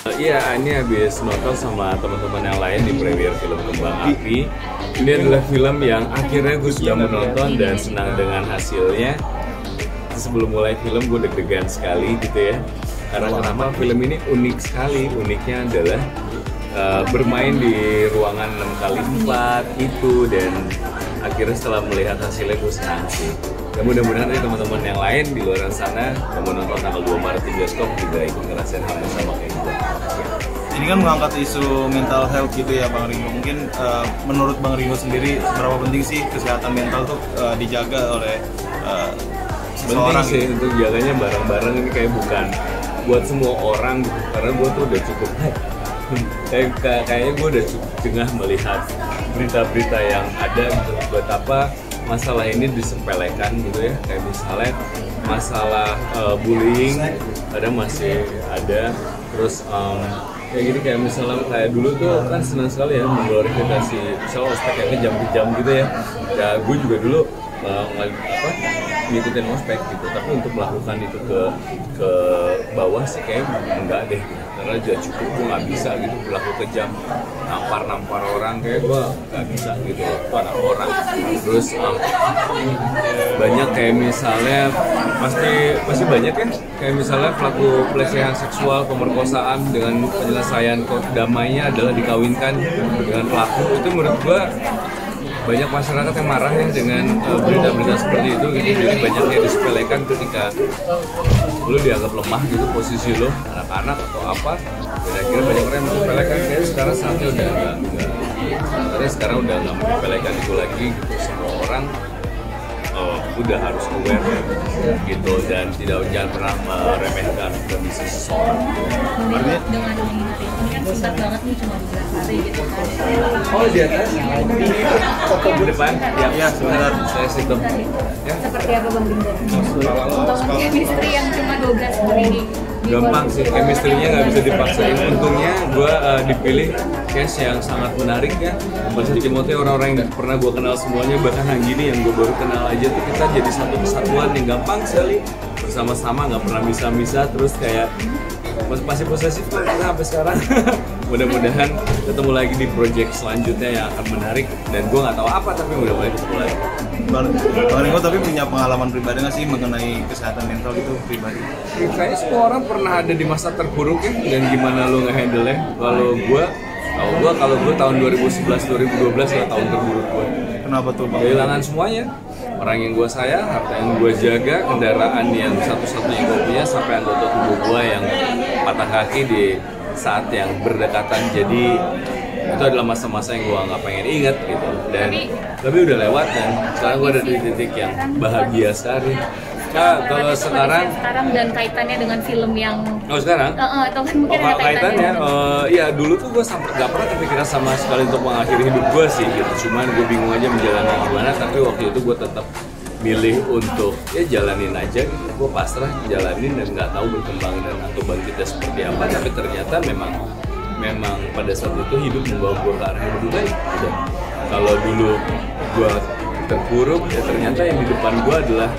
Iya, ini habis nonton sama teman-teman yang lain di premiere film Kembang Api. Ini adalah film yang akhirnya gue sudah menonton dan senang dengan hasilnya. Sebelum mulai film gue deg-degan sekali gitu ya. Karena kenapa film ini unik sekali. Uniknya adalah bermain di ruangan 6x4 itu, dan akhirnya setelah melihat hasilnya gue senang sih. Dan mudah-mudahan dari teman-teman yang lain di luar sana yang mau nonton tanggal 2 Maret di bioskop juga ikut ngerasain hal yang sama kayak gue. Ini kan mengangkat isu mental health gitu ya Bang Ringo. Mungkin menurut Bang Ringo sendiri seberapa penting sih kesehatan mental tuh dijaga oleh seseorang? Penting sih gitu. Untuk jaganya bareng-bareng, ini kayak bukan buat semua orang gitu. Karena gue tuh udah cukup kayaknya gue udah cukup jengah melihat berita-berita yang ada gitu. Betapa masalah ini disepelekan gitu ya. Kayak misalnya masalah bullying kadang masih ada. Terus kayak gini, kayak misalnya kayak dulu tuh kan senang sekali ya mengglorifikasi misalnya ospek yang kejam-kejam gitu ya. Ya gue juga dulu ngikutin ospek gitu, tapi untuk melakukan itu ke bawah sih kayak enggak deh gitu. Karena juga cukup gue nggak bisa gitu berlaku kejam, nampar orang, kayak gue nggak bisa gitu itu anak orang. Terus banyak kayak misalnya pasti banyak kan kayak misalnya pelaku pelecehan seksual, pemerkosaan dengan penyelesaian damainya adalah dikawinkan dengan pelaku. Itu menurut gue banyak masyarakat yang marah ya dengan berita-berita seperti itu gitu. Jadi banyak yang disepelekan ketika lu dianggap lemah gitu posisi lu, anak-anak atau apa, dan akhirnya banyak orang yang menyepelekan. Kayak sekarang saatnya udah nggak menyepelekan itu lagi gitu. Semua orang udah harus aware gitu, dan jangan pernah meremehkan kondisi seseorang. Artinya dengan ini kan singkat banget nih, cuma 12 hari gitu kan. Oh, di atas foto di depan ya sebentar saya situ ya. Seperti apa Bang Binder? Untuk chemistry yang cuma 12 hari ini gampang sih, chemistry-nya nggak bisa dipaksain. Untungnya gue dipilih cast yang sangat menarik ya. Maksud Timothy, orang-orang yang pernah gue kenal semuanya, bahkan Hanggini yang gue baru kenal aja tuh kita jadi satu kesatuan yang gampang sekali bersama-sama, nggak pernah misah-misah. Terus kayak masih posesif lah kita sampai sekarang. Mudah-mudahan ketemu lagi di project selanjutnya yang akan menarik, dan gue nggak tahu apa, tapi mudah-mudahan ketemu lagi. Bang Ringo tapi punya pengalaman pribadi nggak sih mengenai kesehatan mental itu pribadi? Kayaknya semua orang pernah ada di masa terburuk ya, dan gimana lo nge-handle-nya. Kalau gue tahun 2011-2012 adalah tahun terburuk gue. Kenapa tuh Bang? Kehilangan semuanya. Orang yang gue sayang, harta yang gue jaga, kendaraan yang satu-satunya gue punya, sampai anggota tubuh gue yang patah kaki di saat yang berdekatan. Jadi itu adalah masa-masa yang gue nggak pengen ingat gitu. Dan tapi udah lewat, dan sekarang gue ada di titik yang bahagia sekali. Nah, kalau sekarang dan kaitannya dengan film yang sekarang? Atau kan mungkin ada kaitannya, ya dulu tuh gue sampai gak pernah kepikiran sama sekali untuk mengakhiri hidup gue sih gitu. Cuman gue bingung aja menjalani gimana, tapi waktu itu gue tetap milih untuk ya jalanin aja gitu. Gue pasrah jalanin dan nggak tahu berkembang dan atau bangkitnya seperti apa. Tapi ternyata memang pada saat itu hidup membawa gue ke arah yang lebih baik gitu. Kalau dulu gue terpuruk, ya ternyata yang di depan gue adalah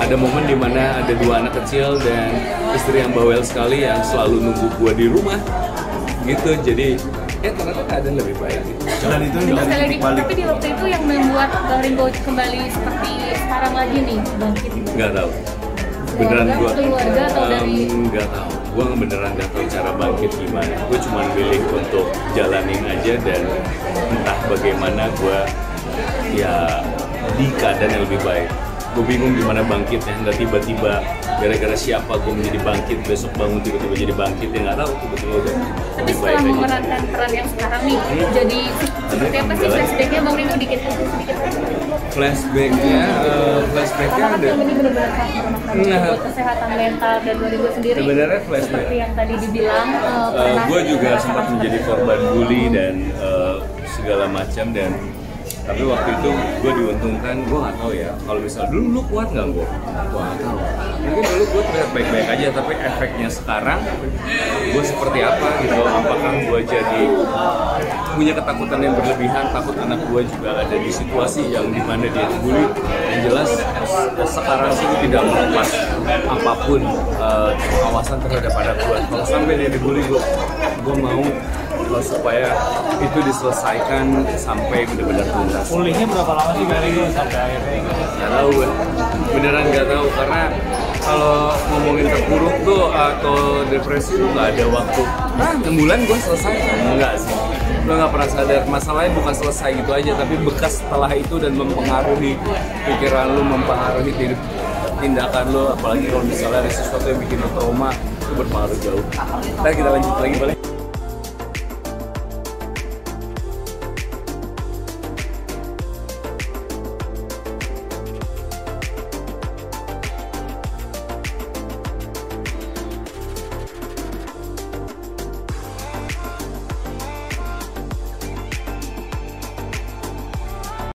ada momen dimana ada 2 anak kecil dan istri yang bawel sekali yang selalu nunggu gue di rumah gitu. Jadi ternyata keadaan lebih baik gitu. Dan itu menjadi titik balik. Tapi di waktu itu yang membuat Bang Ringo kembali seperti sekarang lagi nih, bangkit? Nggak tahu. Beneran gue keluarga atau dari nggak tahu. Gue beneran nggak tahu cara bangkit gimana. Gue cuma pilih untuk jalanin aja, dan entah bagaimana gue ya di keadaan yang lebih baik. Gue bingung gimana bangkitnya, nggak tiba-tiba gara-gara siapa gue menjadi bangkit, besok bangun tiba-tiba jadi bangkit, ya nggak tahu, tiba-tiba udah tapi setelah memerankan peran yang sekarang nih, jadi seperti apa sih flashbacknya Bang Ringo sedikit? Flashbacknya ada. Ini benar-benar buat kesehatan mental dan Bang Ringo sendiri. Sebenarnya flashback seperti yang tadi dibilang, gue juga sempat menjadi korban bully dan segala macam, dan tapi waktu itu gue diuntungkan. Gue nggak tahu ya, kalau misal dulu lu kuat nggak, gue nggak tahu. Mungkin dulu gue terlihat baik-baik aja, tapi efeknya sekarang gue seperti apa gitu. Apakah gue jadi punya ketakutan yang berlebihan, takut anak gue juga ada di situasi yang dimana dia dibully. Yang jelas sekarang sih tidak melepas apapun pengawasan terhadap anak gue. Kalau sampai dia dibully, gue mau supaya itu diselesaikan sampai benar-benar tuntas. Pulihnya berapa lama sih Bang Ringo sampai akhirnya gitu? Nggak tahu gue, beneran nggak tahu, karena kalau ngomongin terpuruk tuh atau depresi tuh nggak ada waktu. 6 bulan gue selesai? Enggak sih, gue nggak pernah sadar. Masalahnya bukan selesai gitu aja, tapi bekas setelah itu dan mempengaruhi pikiran lu, mempengaruhi tindakan lu, apalagi kalau misalnya ada sesuatu yang bikin lu trauma, itu berpengaruh jauh. Ntar kita lanjut lagi boleh?